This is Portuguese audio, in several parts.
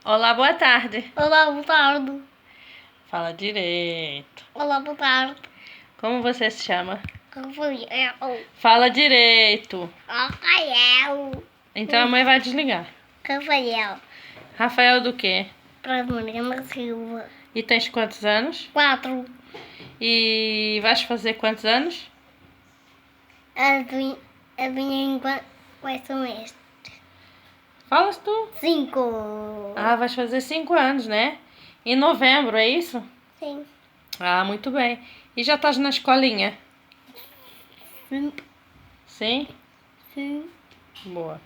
Olá, boa tarde. Olá, boa tarde. Fala direito. Olá, boa tarde. Como você se chama? Rafael. Fala direito. Rafael. Então a mãe vai desligar. Rafael. Rafael do quê? Mariana Silva. E tens quantos anos? 4. E vais fazer quantos anos? Adivinha quais são estes? Falas tu. 5. Ah, vais fazer 5 anos, né? Em novembro, é isso? Sim. Ah, muito bem. E já estás na escolinha? Sim. Sim? Sim. Boa.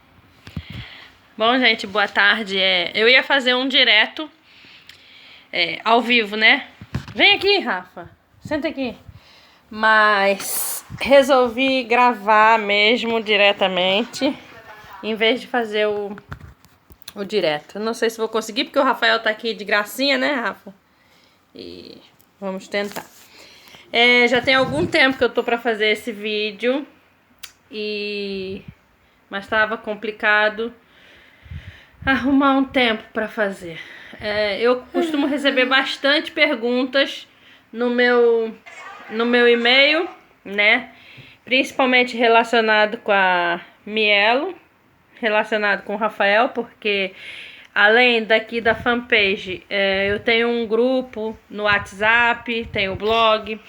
Bom, gente, boa tarde. Eu ia fazer um direto ao vivo, né? Vem aqui, Rafa. Senta aqui. Mas resolvi gravar mesmo diretamente, em vez de fazer o direto. Não sei se vou conseguir, porque o Rafael tá aqui de gracinha, né, Rafa? E vamos tentar. Já tem algum tempo que eu tô pra fazer esse vídeo, mas tava complicado arrumar um tempo pra fazer. Eu costumo receber bastante perguntas no meu e-mail, né? Principalmente relacionado com a Mielo, relacionado com o Rafael, porque além daqui da fanpage, eu tenho um grupo no WhatsApp, tenho o blog,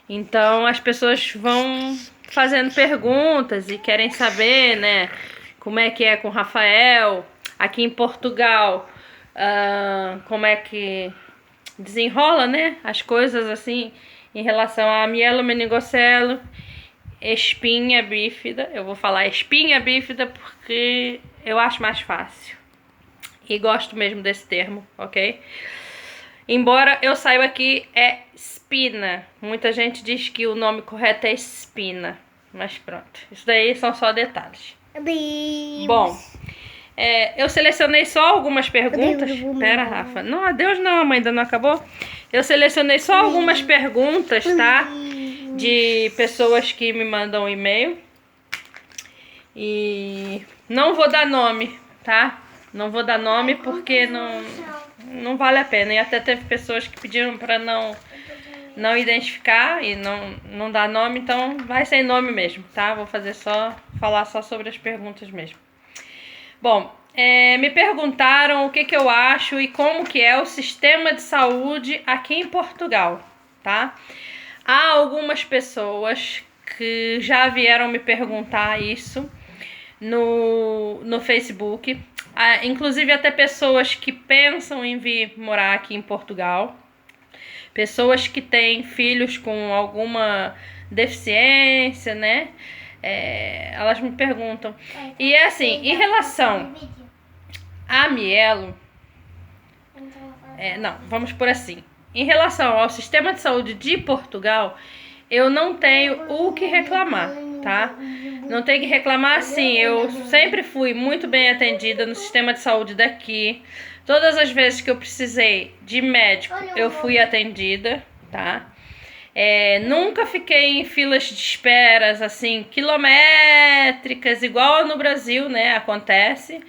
então as pessoas vão fazendo perguntas e querem saber, né, como é que é com o Rafael, aqui em Portugal, como é que desenrola, né, as coisas assim em relação a mielomeningocele, espinha bífida. Eu vou falar espinha bífida porque eu acho mais fácil e gosto mesmo desse termo, ok? Embora eu saiba que é espina. Muita gente diz que o nome correto é espina, mas pronto, isso daí são só detalhes. Adeus. Bom, eu selecionei só algumas perguntas. Adeus, Pera, Rafa. Não, adeus não, a mãe ainda não acabou. Eu selecionei só algumas perguntas, tá? De pessoas que me mandam e-mail. E não vou dar nome, tá? Não vou dar nome porque não vale a pena. E até teve pessoas que pediram pra não identificar e não dar nome, então vai sem nome mesmo, tá? Vou falar só sobre as perguntas mesmo. Bom, me perguntaram o que eu acho e como que é o sistema de saúde aqui em Portugal, tá? Há algumas pessoas que já vieram me perguntar isso no Facebook, inclusive até pessoas que pensam em vir morar aqui em Portugal, pessoas que têm filhos com alguma deficiência, né? Elas me perguntam. E é assim, em relação a mielo, não, vamos por assim. Em relação ao sistema de saúde de Portugal, eu não tenho o que reclamar, tá? Não tenho que reclamar assim, eu sempre fui muito bem atendida no sistema de saúde daqui. Todas as vezes que eu precisei de médico, eu fui atendida, tá? Nunca fiquei em filas de esperas, assim, quilométricas, igual no Brasil, né, acontece,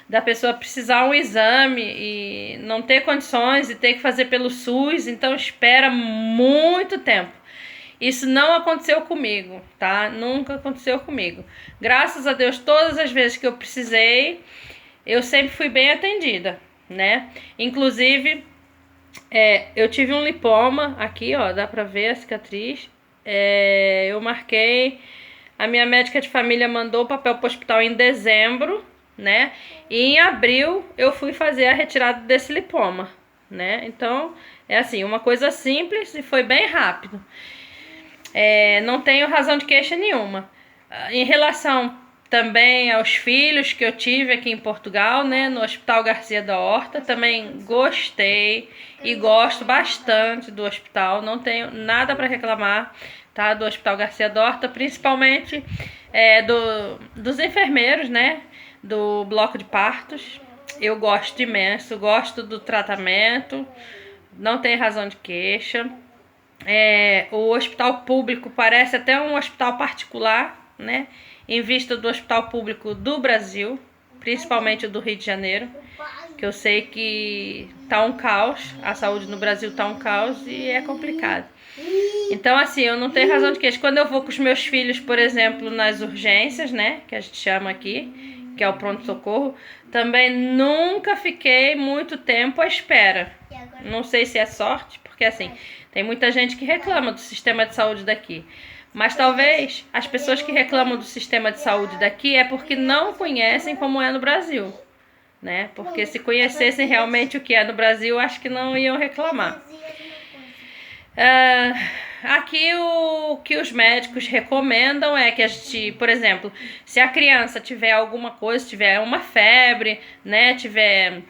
da pessoa precisar um exame e não ter condições e ter que fazer pelo SUS, então espera muito tempo. Isso não aconteceu comigo, tá? Nunca aconteceu comigo. Graças a Deus, todas as vezes que eu precisei, eu sempre fui bem atendida, né? Inclusive, eu tive um lipoma aqui, ó, dá pra ver a cicatriz. Eu marquei, a minha médica de família mandou o papel pro hospital em dezembro, né? E em abril eu fui fazer a retirada desse lipoma, né? Então, é assim, uma coisa simples e foi bem rápido. Não tenho razão de queixa nenhuma. Em relação também aos filhos que eu tive aqui em Portugal, né, no Hospital Garcia da Horta, também gostei e gosto bastante do hospital, não tenho nada para reclamar, tá, do Hospital Garcia da Horta, principalmente dos enfermeiros, né, do bloco de partos. Eu gosto imenso, gosto do tratamento, não tem razão de queixa. O hospital público parece até um hospital particular, né? Em vista do hospital público do Brasil, principalmente do Rio de Janeiro, que eu sei que tá um caos, a saúde no Brasil tá um caos e é complicado. Então, assim, eu não tenho razão de queixa. Quando eu vou com os meus filhos, por exemplo, nas urgências, né, que a gente chama aqui, que é o pronto-socorro, também nunca fiquei muito tempo à espera. Não sei se é sorte, porque, assim, tem muita gente que reclama do sistema de saúde daqui. Mas talvez as pessoas que reclamam do sistema de saúde daqui é porque não conhecem como é no Brasil, né? Porque se conhecessem realmente o que é no Brasil, acho que não iam reclamar. Aqui o que os médicos recomendam é que a gente, por exemplo, se a criança tiver alguma coisa, tiver uma febre, né, tiver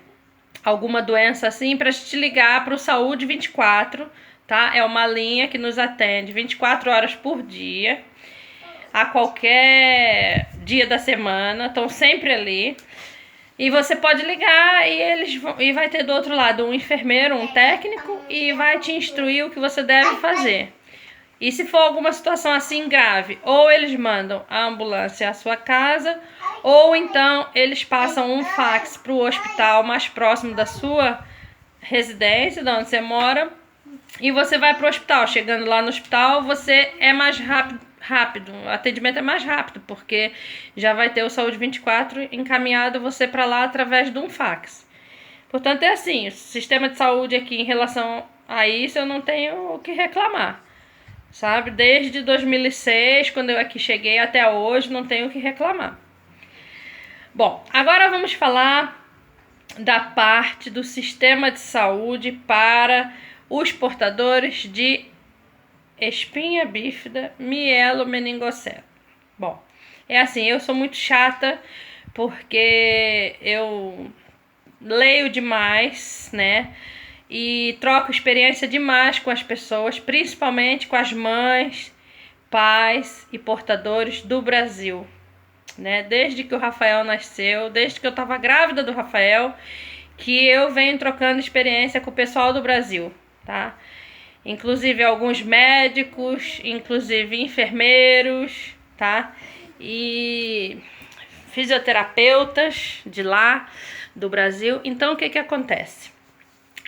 alguma doença assim, pra gente ligar pro Saúde 24, tá? É uma linha que nos atende 24 horas por dia, a qualquer dia da semana, estão sempre ali. E você pode ligar e vai ter do outro lado um enfermeiro, um técnico, e vai te instruir o que você deve fazer. E se for alguma situação assim grave, ou eles mandam a ambulância à sua casa, ou então eles passam um fax para o hospital mais próximo da sua residência, de onde você mora, e você vai para o hospital. Chegando lá no hospital, você é mais rápido, o atendimento é mais rápido, porque já vai ter o Saúde 24 encaminhado você para lá através de um fax. Portanto, é assim, o sistema de saúde aqui em relação a isso eu não tenho o que reclamar, sabe? Desde 2006, quando eu aqui cheguei, até hoje, não tenho o que reclamar. Bom, agora vamos falar da parte do sistema de saúde para os portadores de espinha bífida mielomeningocele. Bom, é assim, eu sou muito chata porque eu leio demais, né? E troco experiência demais com as pessoas, principalmente com as mães, pais e portadores do Brasil, né? Desde que o Rafael nasceu, desde que eu estava grávida do Rafael, que eu venho trocando experiência com o pessoal do Brasil, tá? Inclusive alguns médicos, inclusive enfermeiros, tá? E fisioterapeutas de lá, do Brasil. Então, o que acontece?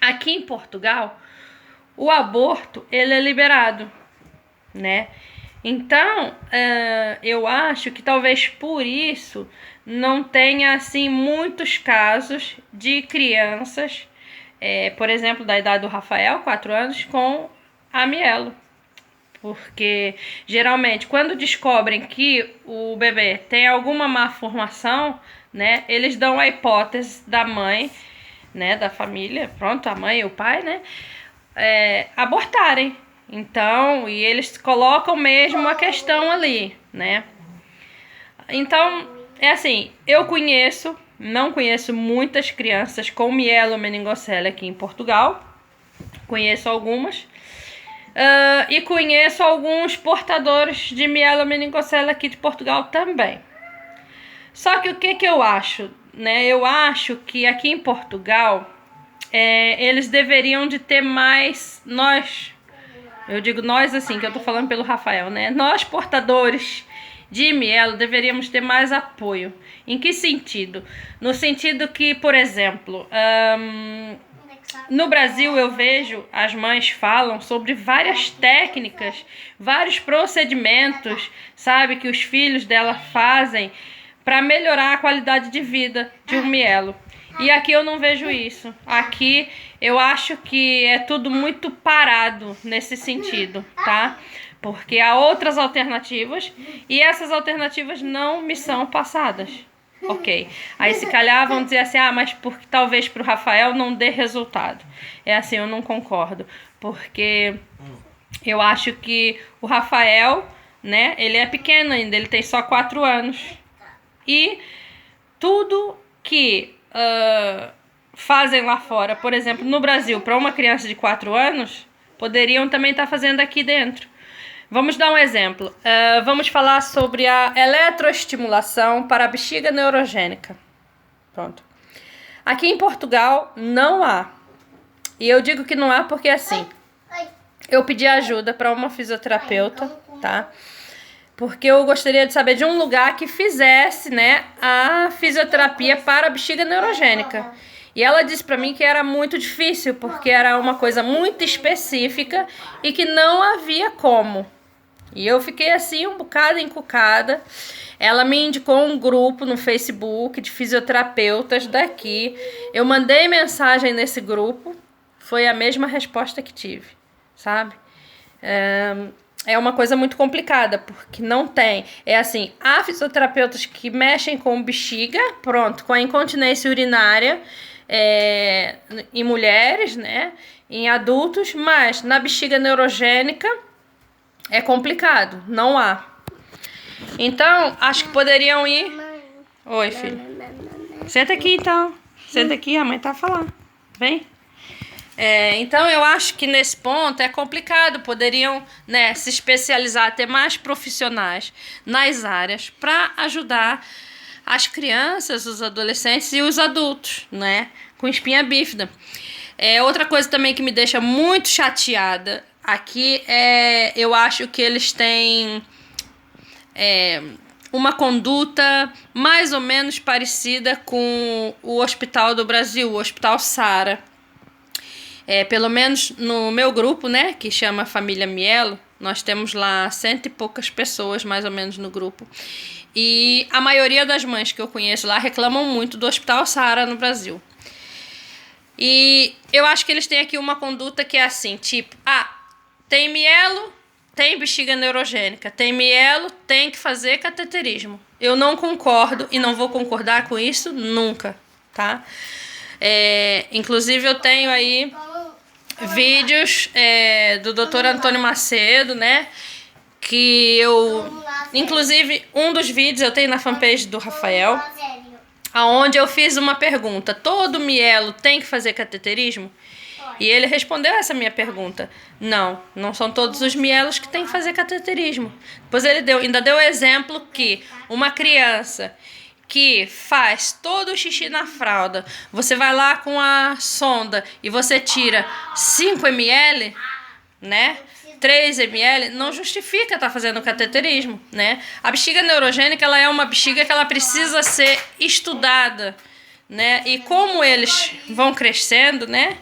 Aqui em Portugal, o aborto, ele é liberado, né? Então, eu acho que talvez por isso não tenha, assim, muitos casos de crianças, por exemplo, da idade do Rafael, 4 anos, com a mielo. Porque, geralmente, quando descobrem que o bebê tem alguma malformação, né, eles dão a hipótese da mãe, né, da família, pronto, a mãe e o pai, né, abortarem. Então, e eles colocam mesmo a questão ali, né. Então, é assim, eu não conheço muitas crianças com mielomeningocele aqui em Portugal, conheço algumas, e conheço alguns portadores de mielomeningocele aqui de Portugal também. Só que o que eu acho, né? Eu acho que aqui em Portugal, eles deveriam de ter mais, eu digo nós assim, que eu tô falando pelo Rafael, né? Nós portadores de mielo deveríamos ter mais apoio. Em que sentido? No sentido que, por exemplo, no Brasil eu vejo as mães falam sobre várias técnicas, vários procedimentos, sabe, que os filhos dela fazem para melhorar a qualidade de vida de um mielo. E aqui eu não vejo isso. Aqui eu acho que é tudo muito parado nesse sentido, tá? Porque há outras alternativas e essas alternativas não me são passadas. Ok. Aí se calhar vão dizer assim, mas porque talvez pro Rafael não dê resultado. É assim, eu não concordo. Porque eu acho que o Rafael, né, ele é pequeno ainda, ele tem só 4 anos. E tudo que fazem lá fora, por exemplo, no Brasil, para uma criança de 4 anos, poderiam também estar fazendo aqui dentro. Vamos dar um exemplo. Vamos falar sobre a eletroestimulação para a bexiga neurogênica. Pronto. Aqui em Portugal não há. E eu digo que não há porque assim, eu pedi ajuda para uma fisioterapeuta, tá? Porque eu gostaria de saber de um lugar que fizesse, né, a fisioterapia para a bexiga neurogênica. E ela disse para mim que era muito difícil, porque era uma coisa muito específica e que não havia como. E eu fiquei assim um bocado encucada. Ela me indicou um grupo no Facebook de fisioterapeutas daqui. Eu mandei mensagem nesse grupo, foi a mesma resposta que tive, sabe? É uma coisa muito complicada, porque não tem. É assim, há fisioterapeutas que mexem com bexiga, pronto, com a incontinência urinária, em mulheres, né? Em adultos, mas na bexiga neurogênica é complicado, não há. Então, acho que poderiam ir... Oi, filho. Senta aqui, então. Senta aqui, a mãe tá falando. Vem. Então, eu acho que nesse ponto é complicado. Poderiam, né, se especializar, ter mais profissionais nas áreas para ajudar as crianças, os adolescentes e os adultos, né, com espinha bífida. Outra coisa também que me deixa muito chateada aqui eu acho que eles têm uma conduta mais ou menos parecida com o Hospital do Brasil, o Hospital Sara. Pelo menos no meu grupo, né, que chama Família Mielo, nós temos lá 100 e poucas pessoas, mais ou menos, no grupo. E a maioria das mães que eu conheço lá reclamam muito do Hospital Sara no Brasil. E eu acho que eles têm aqui uma conduta que é assim, tipo, tem mielo, tem bexiga neurogênica, tem mielo, tem que fazer cateterismo. Eu não concordo e não vou concordar com isso nunca, tá? Inclusive eu tenho aí vídeos do Dr. Antônio Macedo, né? Que inclusive, um dos vídeos eu tenho na fanpage do Rafael, aonde eu fiz uma pergunta: todo mielo tem que fazer cateterismo? E ele respondeu essa minha pergunta: não são todos os mielos que têm que fazer cateterismo. Depois ele ainda deu o exemplo que uma criança que faz todo o xixi na fralda, você vai lá com a sonda e você tira 5 ml, né? 3 ml, não justifica estar fazendo cateterismo, né? A bexiga neurogênica, ela é uma bexiga que ela precisa ser estudada, né? E como eles vão crescendo, né?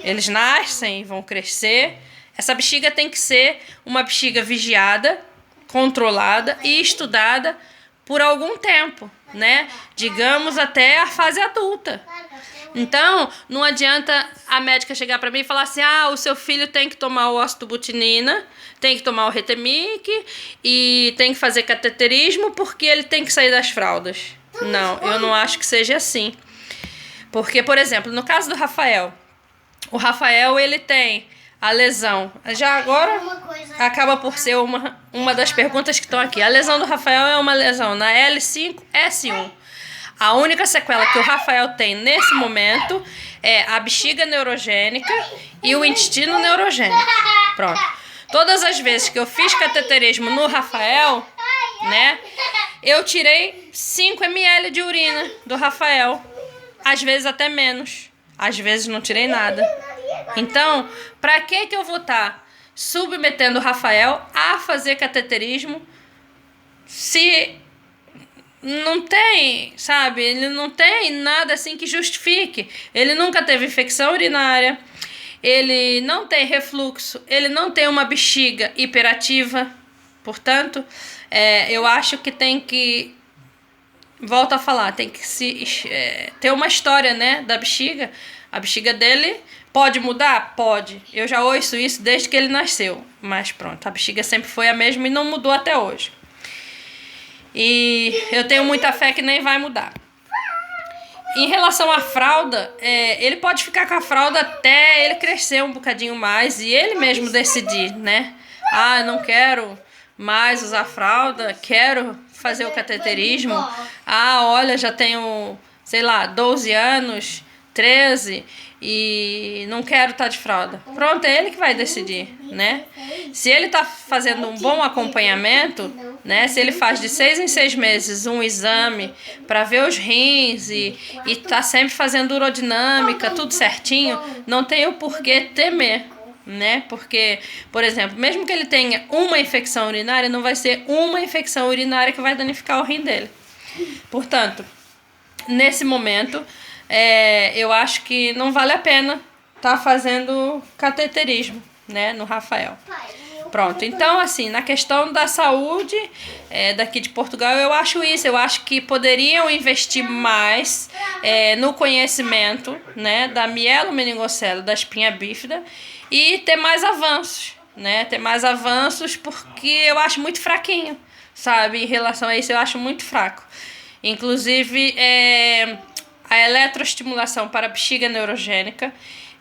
Eles nascem e vão crescer. Essa bexiga tem que ser uma bexiga vigiada, controlada e estudada por algum tempo, né? Digamos até a fase adulta. Então, não adianta a médica chegar para mim e falar assim: o seu filho tem que tomar o osteobutinina, tem que tomar o Retemic e tem que fazer cateterismo porque ele tem que sair das fraldas. Não, eu não acho que seja assim. Porque, por exemplo, no caso do Rafael, o Rafael, ele tem a lesão. Já agora acaba por ser uma das perguntas que estão aqui. A lesão do Rafael é uma lesão na L5-S1. A única sequela que o Rafael tem nesse momento é a bexiga neurogênica e o intestino neurogênico. Pronto. Todas as vezes que eu fiz cateterismo no Rafael, né, eu tirei 5 ml de urina do Rafael. Às vezes até menos. Às vezes não tirei nada. Então, para que eu vou estar submetendo o Rafael a fazer cateterismo se não tem, sabe? Ele não tem nada assim que justifique. Ele nunca teve infecção urinária, ele não tem refluxo, ele não tem uma bexiga hiperativa. Portanto, eu acho que tem que... Volto a falar, tem que ter uma história, né, da bexiga. A bexiga dele pode mudar? Pode. Eu já ouço isso desde que ele nasceu. Mas pronto, a bexiga sempre foi a mesma e não mudou até hoje. E eu tenho muita fé que nem vai mudar. Em relação à fralda, ele pode ficar com a fralda até ele crescer um bocadinho mais e ele mesmo decidir, né? Não quero mais usar fralda, quero fazer o cateterismo. Olha, já tenho, sei lá, 12 anos, 13 e não quero estar de fralda. Pronto, é ele que vai decidir, né? Se ele está fazendo um bom acompanhamento, né? Se ele faz de 6 em 6 meses um exame para ver os rins e tá sempre fazendo urodinâmica, tudo certinho, não tem o porquê temer, né? Porque, por exemplo, mesmo que ele tenha uma infecção urinária, não vai ser uma infecção urinária que vai danificar o rim dele. Portanto, nesse momento, eu acho que não vale a pena tá fazendo cateterismo, né, no Rafael. Pronto, então assim, na questão da saúde daqui de Portugal, eu acho isso. Eu acho que poderiam investir mais no conhecimento, né, da mielomeningocele, da espinha bífida, e ter mais avanços, né, ter mais avanços, porque eu acho muito fraquinho, sabe, em relação a isso eu acho muito fraco. Inclusive, a eletroestimulação para a bexiga neurogênica,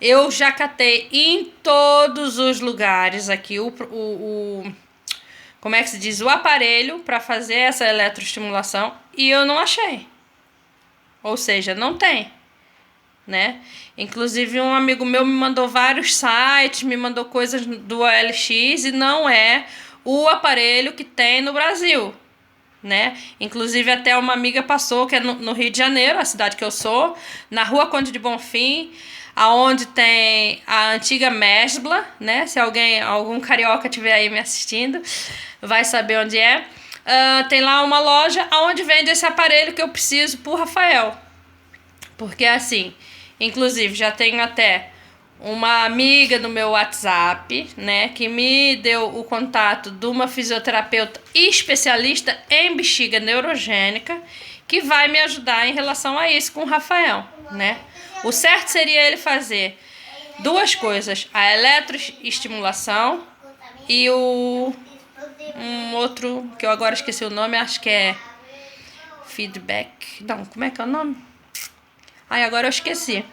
eu já catei em todos os lugares aqui como é que se diz? O aparelho para fazer essa eletroestimulação e eu não achei. Ou seja, não tem, né? Inclusive um amigo meu me mandou vários sites, me mandou coisas do OLX e não é o aparelho que tem no Brasil, né? Inclusive até uma amiga passou, que é no Rio de Janeiro, a cidade que eu sou, na Rua Conde de Bonfim, aonde tem a antiga Mesbla, né? Se algum carioca estiver aí me assistindo, vai saber onde é. Tem lá uma loja onde vende esse aparelho que eu preciso pro Rafael. Porque assim, inclusive já tenho até uma amiga no meu WhatsApp, né, que me deu o contato de uma fisioterapeuta especialista em bexiga neurogênica, que vai me ajudar em relação a isso com o Rafael, né? O certo seria ele fazer duas coisas, a eletroestimulação e um outro, que eu agora esqueci o nome, acho que é feedback, não, como é que é o nome? Ai, agora eu esqueci.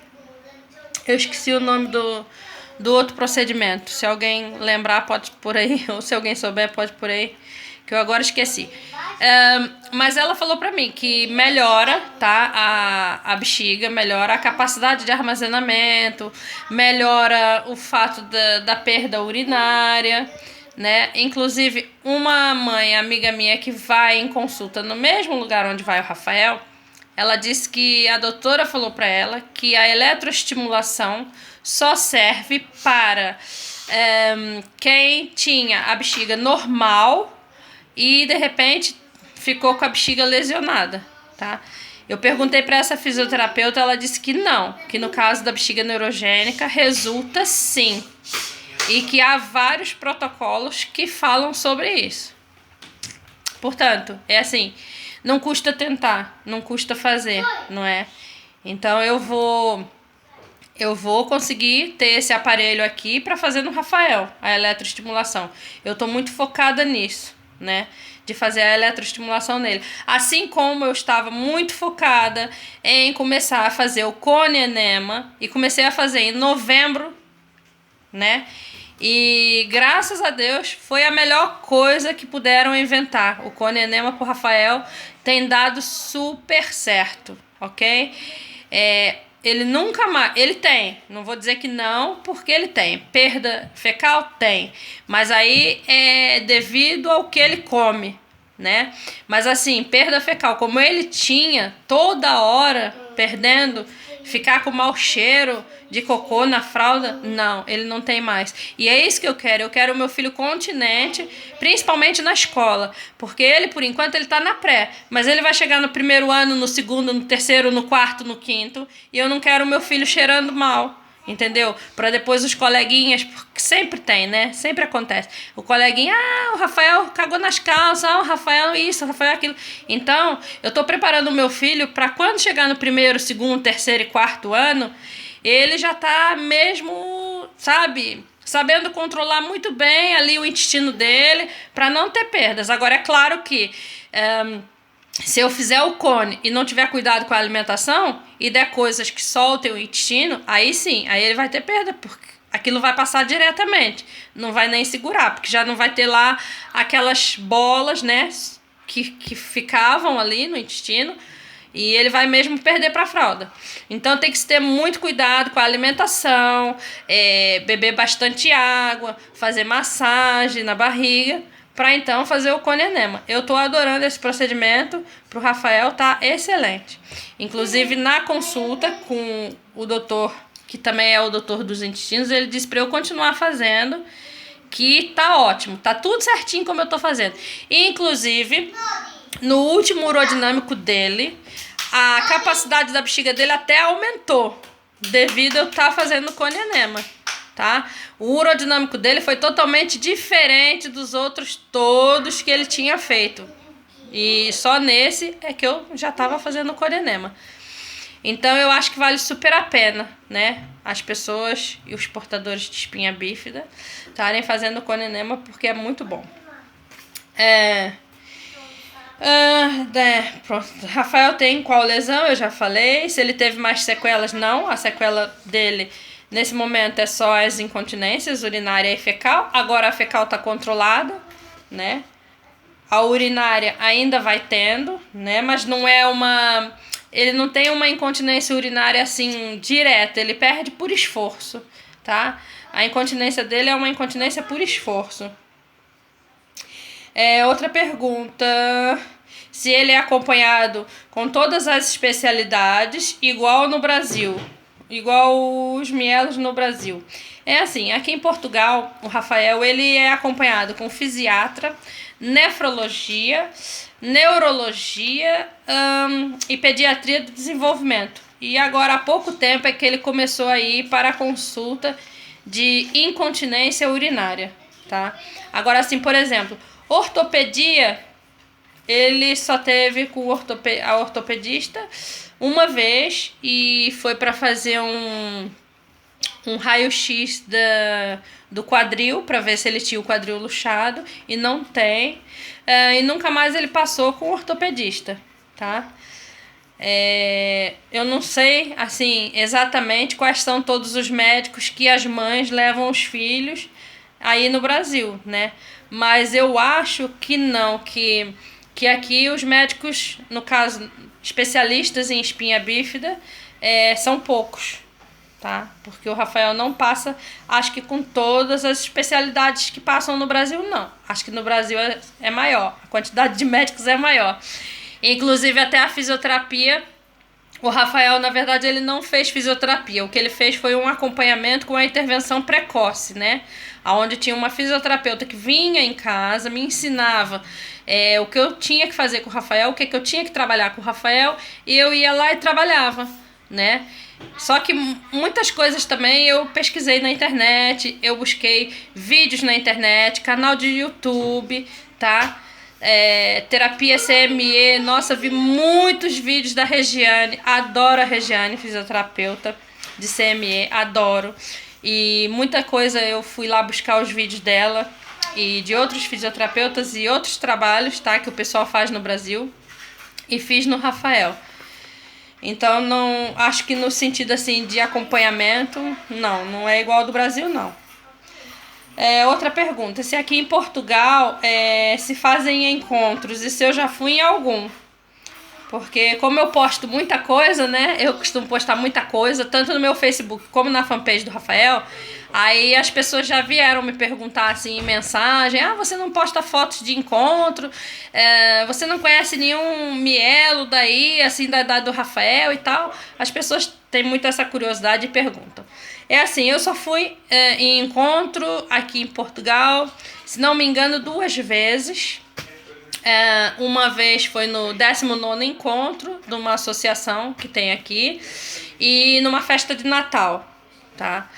Eu esqueci o nome do outro procedimento. Se alguém lembrar, pode por aí. Ou se alguém souber, pode por aí. Que eu agora esqueci. Mas ela falou pra mim que melhora, tá, a bexiga, melhora a capacidade de armazenamento, melhora o fato da perda urinária, né? Inclusive, uma mãe, amiga minha, que vai em consulta no mesmo lugar onde vai o Rafael, ela disse que a doutora falou para ela que a eletroestimulação só serve para quem tinha a bexiga normal e de repente ficou com a bexiga lesionada, tá? Eu perguntei para essa fisioterapeuta, ela disse que não, que no caso da bexiga neurogênica resulta sim, e que há vários protocolos que falam sobre isso. Portanto, é assim, não custa tentar, não custa fazer, não é? Então eu vou conseguir ter esse aparelho aqui para fazer no Rafael, a eletroestimulação. Eu tô muito focada nisso, né? De fazer a eletroestimulação nele. Assim como eu estava muito focada em começar a fazer o cone enema, e comecei a fazer em novembro, né? E graças a Deus foi a melhor coisa que puderam inventar. O cone enema pro Rafael tem dado super certo, ok? Ele nunca mais... Ele tem, não vou dizer que não, porque ele tem. Perda fecal? Tem. Mas aí é devido ao que ele come, né? Mas assim, perda fecal, como ele tinha toda hora perdendo, ficar com mau cheiro de cocô na fralda, não, ele não tem mais. E é isso que eu quero o meu filho continente, principalmente na escola, porque ele, por enquanto, ele tá na pré, mas ele vai chegar no primeiro ano, no segundo, no terceiro, no quarto, no quinto, e eu não quero o meu filho cheirando mal, entendeu? Para depois os coleguinhas, porque sempre tem, né? Sempre acontece. O coleguinha, o Rafael cagou nas calças, o Rafael isso, o Rafael aquilo. Então, eu tô preparando o meu filho para quando chegar no primeiro, segundo, terceiro e quarto ano, ele já tá mesmo, sabe, sabendo controlar muito bem ali o intestino dele para não ter perdas. Agora, é claro que se eu fizer o cone e não tiver cuidado com a alimentação e der coisas que soltem o intestino, aí sim, aí ele vai ter perda, porque aquilo vai passar diretamente, não vai nem segurar, porque já não vai ter lá aquelas bolas, né, que ficavam ali no intestino, e ele vai mesmo perder para a fralda. Então tem que se ter muito cuidado com a alimentação, beber bastante água, fazer massagem na barriga, para então fazer o cone enema. Eu tô adorando esse procedimento, pro Rafael tá excelente. Inclusive na consulta com o doutor, que também é o doutor dos intestinos, ele disse para eu continuar fazendo, que tá ótimo, tá tudo certinho como eu tô fazendo. Inclusive, no último urodinâmico dele, a capacidade da bexiga dele até aumentou, devido a eu estar fazendo coneema, tá? O urodinâmico dele foi totalmente diferente dos outros todos que ele tinha feito. E só nesse é que eu já estava fazendo coneema. Então eu acho que vale super a pena, né? As pessoas e os portadores de espinha bífida estarem fazendo coneema, porque é muito bom. Pronto. Rafael tem qual lesão? Eu já falei. Se ele teve mais sequelas, não. A sequela dele nesse momento é só as incontinências urinária e fecal. Agora a fecal está controlada, né? A urinária ainda vai tendo, né? Mas não é uma... Ele não tem uma incontinência urinária assim direta, ele perde por esforço, tá? A incontinência dele é uma incontinência por esforço. Outra pergunta: se ele é acompanhado com todas as especialidades, igual no Brasil, igual os mielos no Brasil. É assim, aqui em Portugal, o Rafael, ele é acompanhado com fisiatra, nefrologia, neurologia e pediatria do desenvolvimento. E agora há pouco tempo é que ele começou a ir para a consulta de incontinência urinária, tá? Agora assim, por exemplo, ortopedia, ele só teve com a ortopedista uma vez e foi para fazer um raio-x do quadril, para ver se ele tinha o quadril luxado, e não tem. E nunca mais ele passou com o ortopedista, tá? Eu não sei, assim, exatamente quais são todos os médicos que as mães levam os filhos aí no Brasil, né? Mas eu acho que não, que aqui os médicos, no caso, especialistas em espinha bífida, são poucos, tá? Porque o Rafael não passa, acho que com todas as especialidades que passam no Brasil, não. Acho que no Brasil é maior, a quantidade de médicos é maior. Inclusive até a fisioterapia, o Rafael, na verdade, ele não fez fisioterapia. O que ele fez foi um acompanhamento com a intervenção precoce, né? Onde tinha uma fisioterapeuta que vinha em casa, me ensinava o que eu tinha que fazer com o Rafael, o que eu tinha que trabalhar com o Rafael, e eu ia lá e trabalhava, né? Só que muitas coisas também eu pesquisei na internet, eu busquei vídeos na internet, canal de YouTube, tá? Terapia CME, nossa, vi muitos vídeos da Regiane, adoro a Regiane, fisioterapeuta de CME, adoro. E muita coisa eu fui lá buscar os vídeos dela e de outros fisioterapeutas e outros trabalhos, tá, que o pessoal faz no Brasil, e fiz no Rafael. Então, não acho que no sentido assim de acompanhamento, não é igual ao do Brasil, não. Outra pergunta: se aqui em Portugal se fazem encontros e se eu já fui em algum. Porque como eu posto muita coisa, né? Eu costumo postar muita coisa, tanto no meu Facebook como na fanpage do Rafael. Aí as pessoas já vieram me perguntar assim em mensagem: você não posta fotos de encontro? Você não conhece nenhum mielo daí, assim, da idade do Rafael e tal? As pessoas têm muito essa curiosidade e perguntam. Eu só fui em encontro aqui em Portugal, se não me engano, 2 vezes. Uma vez foi no 19º encontro de uma associação que tem aqui e numa festa de Natal, tá?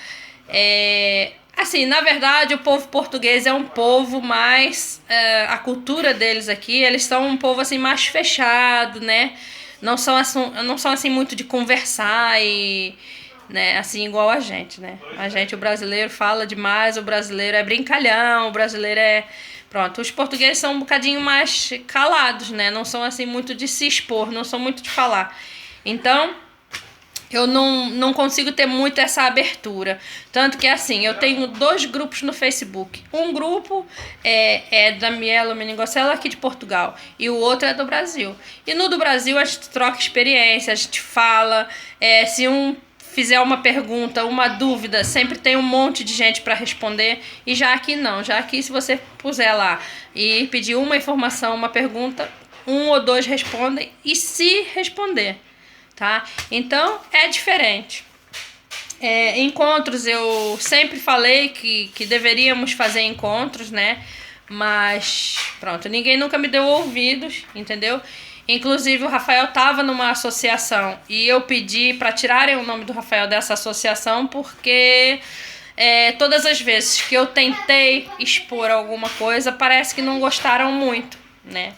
Assim, na verdade, o povo português é um povo mais... a cultura deles aqui, eles são um povo assim mais fechado, né? Não são assim muito de conversar e... né, assim, igual a gente, né? O brasileiro fala demais, o brasileiro é brincalhão, o brasileiro é... Pronto, os portugueses são um bocadinho mais calados, né? Não são assim muito de se expor, não são muito de falar. Então, eu não consigo ter muito essa abertura. Tanto que, assim, eu tenho 2 grupos no Facebook. Um grupo é da mielomeningocele aqui de Portugal e o outro é do Brasil. E no do Brasil a gente troca experiência, a gente fala, se um fizer uma pergunta, uma dúvida, sempre tem um monte de gente para responder. E já aqui não, já aqui se você puser lá e pedir uma informação, uma pergunta, 1 ou 2 respondem, e se responder, tá? Então é diferente. Encontros, eu sempre falei que deveríamos fazer encontros, né? Mas pronto, ninguém nunca me deu ouvidos, entendeu? Inclusive, o Rafael estava numa associação e eu pedi para tirarem o nome do Rafael dessa associação porque todas as vezes que eu tentei expor alguma coisa, parece que não gostaram muito, né?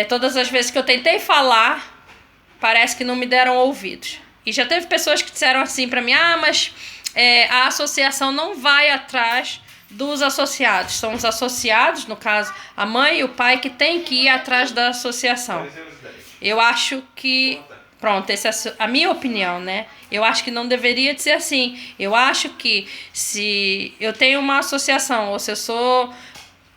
Todas as vezes que eu tentei falar, parece que não me deram ouvidos. E já teve pessoas que disseram assim para mim, mas a associação não vai atrás dos associados. São os associados, no caso, a mãe e o pai, que tem que ir atrás da associação. Eu acho que, pronto, essa é a minha opinião, né? Eu acho que não deveria de ser assim. Eu acho que se eu tenho uma associação, ou se eu sou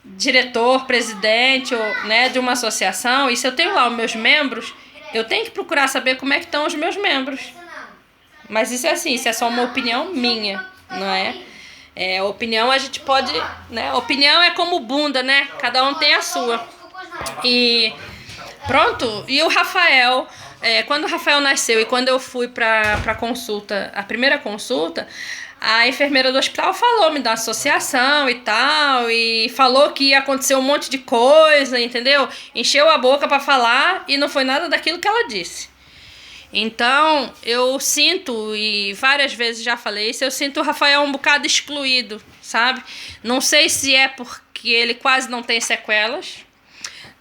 diretor, presidente, ou, né, de uma associação, e se eu tenho lá os meus membros, eu tenho que procurar saber como é que estão os meus membros. Mas isso é assim, isso é só uma opinião minha, não é? Opinião a gente pode, né? Opinião é como bunda, né? Cada um tem a sua. E pronto, e o Rafael, quando o Rafael nasceu e quando eu fui pra consulta, a primeira consulta, a enfermeira do hospital falou-me da associação e tal, e falou que ia acontecer um monte de coisa, entendeu? Encheu a boca pra falar e não foi nada daquilo que ela disse. Então, eu sinto, e várias vezes já falei isso, eu sinto o Rafael um bocado excluído, sabe? Não sei se é porque ele quase não tem sequelas,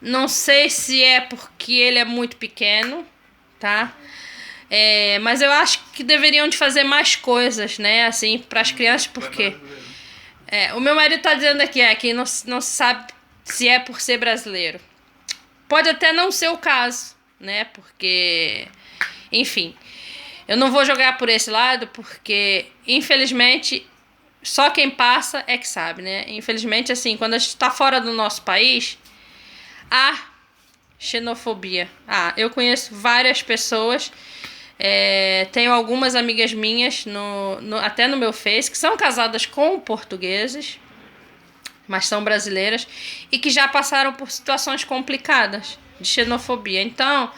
não sei se é porque ele é muito pequeno, tá? Mas eu acho que deveriam de fazer mais coisas, né, assim, para as crianças, porque o meu marido tá dizendo aqui que não se sabe se é por ser brasileiro. Pode até não ser o caso, né, porque... Enfim, eu não vou jogar por esse lado porque, infelizmente, só quem passa é que sabe, né? Infelizmente, assim, quando a gente está fora do nosso país, há xenofobia. Eu conheço várias pessoas, tenho algumas amigas minhas, até no meu Face, que são casadas com portugueses, mas são brasileiras, e que já passaram por situações complicadas de xenofobia. Então...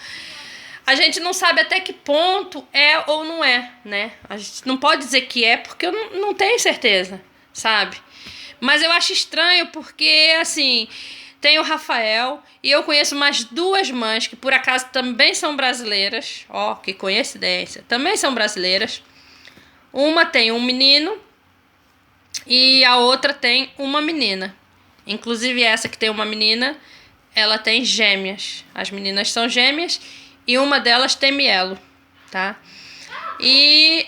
a gente não sabe até que ponto é ou não é, né? A gente não pode dizer que é porque eu não tenho certeza, sabe? Mas eu acho estranho porque, assim, tem o Rafael e eu conheço mais duas mães que por acaso também são brasileiras. Ó, que coincidência. Também são brasileiras. Uma tem um menino e a outra tem uma menina. Inclusive essa que tem uma menina, ela tem gêmeas. As meninas são gêmeas. E uma delas tem mielo, tá? E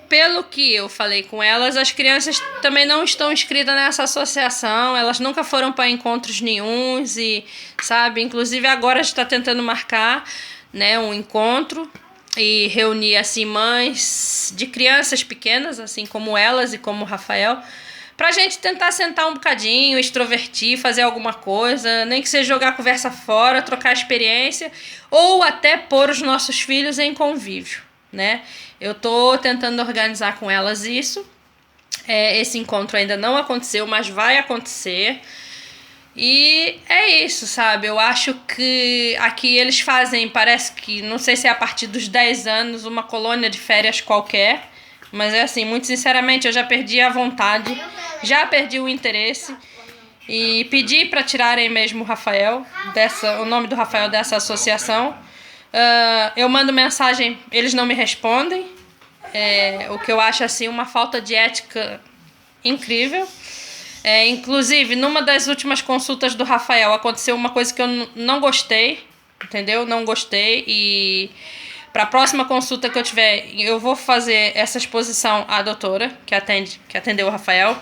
pelo que eu falei com elas, as crianças também não estão inscritas nessa associação. Elas nunca foram para encontros nenhuns e, sabe? Inclusive agora a gente está tentando marcar, né, um encontro e reunir, assim, mães de crianças pequenas, assim como elas e como o Rafael, pra gente tentar sentar um bocadinho, extrovertir, fazer alguma coisa, nem que seja jogar a conversa fora, trocar experiência, ou até pôr os nossos filhos em convívio, né? Eu tô tentando organizar com elas isso. Esse encontro ainda não aconteceu, mas vai acontecer. E é isso, sabe? Eu acho que aqui eles fazem, parece que, não sei se é a partir dos 10 anos, uma colônia de férias qualquer. Mas é assim, muito sinceramente, eu já perdi a vontade, já perdi o interesse e pedi para tirarem mesmo o Rafael, o nome do Rafael dessa associação. Eu mando mensagem, eles não me respondem, o que eu acho assim uma falta de ética incrível. Inclusive, numa das últimas consultas do Rafael, aconteceu uma coisa que eu não gostei, entendeu? Não gostei e... para a próxima consulta que eu tiver, eu vou fazer essa exposição à doutora que atendeu o Rafael,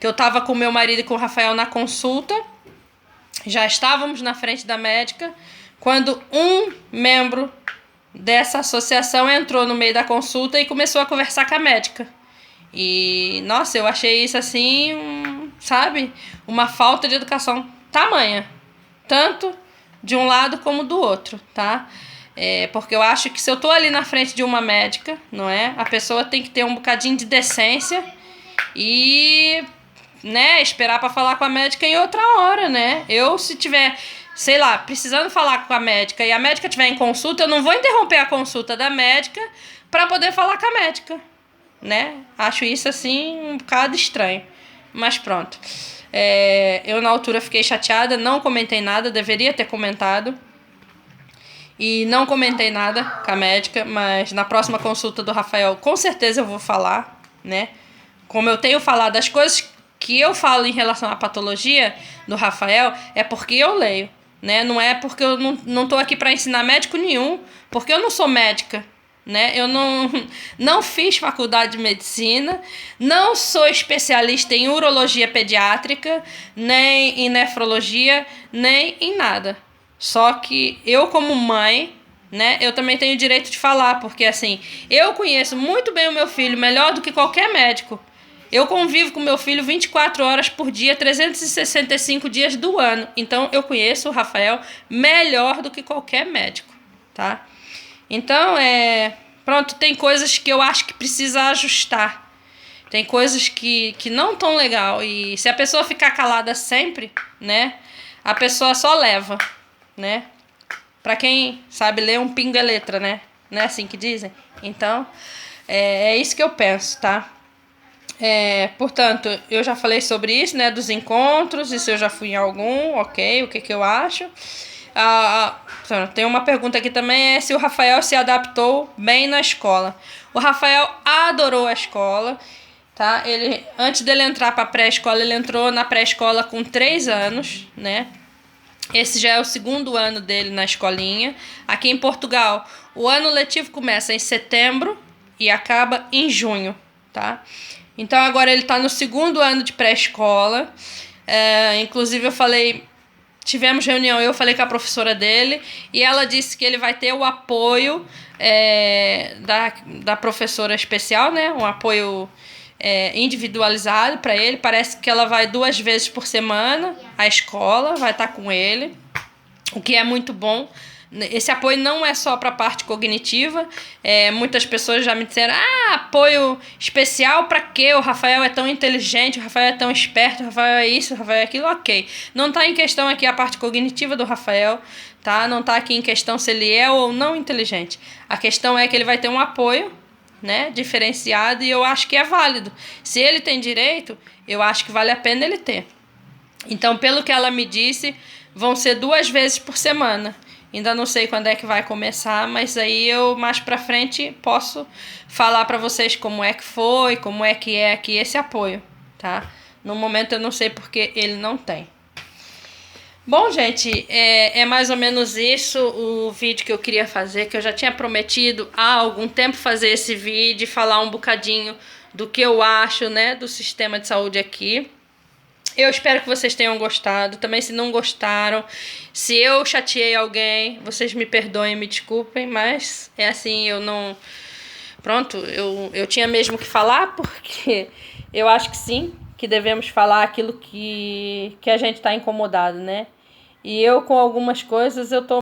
que eu estava com o meu marido e com o Rafael na consulta, já estávamos na frente da médica, quando um membro dessa associação entrou no meio da consulta e começou a conversar com a médica. E, nossa, eu achei isso assim, sabe, uma falta de educação tamanha, tanto de um lado como do outro, tá? Porque eu acho que se eu tô ali na frente de uma médica, não é? A pessoa tem que ter um bocadinho de decência e, né, esperar para falar com a médica em outra hora, né? Se tiver, sei lá, precisando falar com a médica e a médica estiver em consulta, eu não vou interromper a consulta da médica para poder falar com a médica, né? Acho isso, assim, um bocado estranho. Mas pronto. Eu, na altura, fiquei chateada, não comentei nada, deveria ter comentado. e não comentei nada com a médica, mas na próxima consulta do Rafael, com certeza eu vou falar, né? Como eu tenho falado, as coisas que eu falo em relação à patologia do Rafael é porque eu leio, né? Não é porque eu não tô aqui para ensinar médico nenhum, porque eu não sou médica, né? Eu não fiz faculdade de medicina, não sou especialista em urologia pediátrica, nem em nefrologia, nem em nada. Só que eu, como mãe, né, eu também tenho o direito de falar, porque assim, eu conheço muito bem o meu filho, melhor do que qualquer médico. Eu convivo com meu filho 24 horas por dia, 365 dias do ano. Então, eu conheço o Rafael melhor do que qualquer médico, tá? Então, pronto, tem coisas que eu acho que precisa ajustar. Tem coisas que não tão legal. E se a pessoa ficar calada sempre, né, a pessoa só leva, né? Pra quem sabe ler, um pingo é letra, né? Não é assim que dizem? Então, é isso que eu penso, tá? Portanto, eu já falei sobre isso, né, dos encontros, e se eu já fui em algum, ok, o que eu acho. Tem uma pergunta aqui também, se o Rafael se adaptou bem na escola. O Rafael adorou a escola, tá? Antes dele entrar para a pré-escola, ele entrou na pré-escola com 3 anos, né? Esse já é o 2º ano dele na escolinha. Aqui em Portugal, o ano letivo começa em setembro e acaba em junho, tá? Então, agora ele está no 2º ano de pré-escola. Inclusive, tivemos reunião, eu falei com a professora dele, e ela disse que ele vai ter o apoio da professora especial, né? Um apoio individualizado para ele. Parece que ela vai 2 vezes por semana à escola, vai estar com ele, o que é muito bom. Esse apoio não é só para a parte cognitiva. Muitas pessoas já me disseram, apoio especial para quê? O Rafael é tão inteligente, o Rafael é tão esperto, o Rafael é isso, o Rafael é aquilo, ok. Não está em questão aqui a parte cognitiva do Rafael, tá? Não está aqui em questão se ele é ou não inteligente. A questão é que ele vai ter um apoio, né, diferenciado, e eu acho que é válido. Se ele tem direito, eu acho que vale a pena ele ter. Então, pelo que ela me disse, vão ser 2 vezes por semana. Ainda não sei quando é que vai começar, mas aí eu mais pra frente posso falar pra vocês como é que foi, como é que é aqui esse apoio, tá? No momento eu não sei porque ele não tem. Bom, gente, é mais ou menos isso o vídeo que eu queria fazer, que eu já tinha prometido há algum tempo fazer esse vídeo e falar um bocadinho do que eu acho, né, do sistema de saúde aqui. Eu espero que vocês tenham gostado. Também, se não gostaram, se eu chateei alguém, vocês me perdoem, me desculpem, mas é assim, eu não... Pronto, eu tinha mesmo que falar, porque eu acho que sim, que devemos falar aquilo que a gente está incomodado, né? E eu, com algumas coisas, eu tô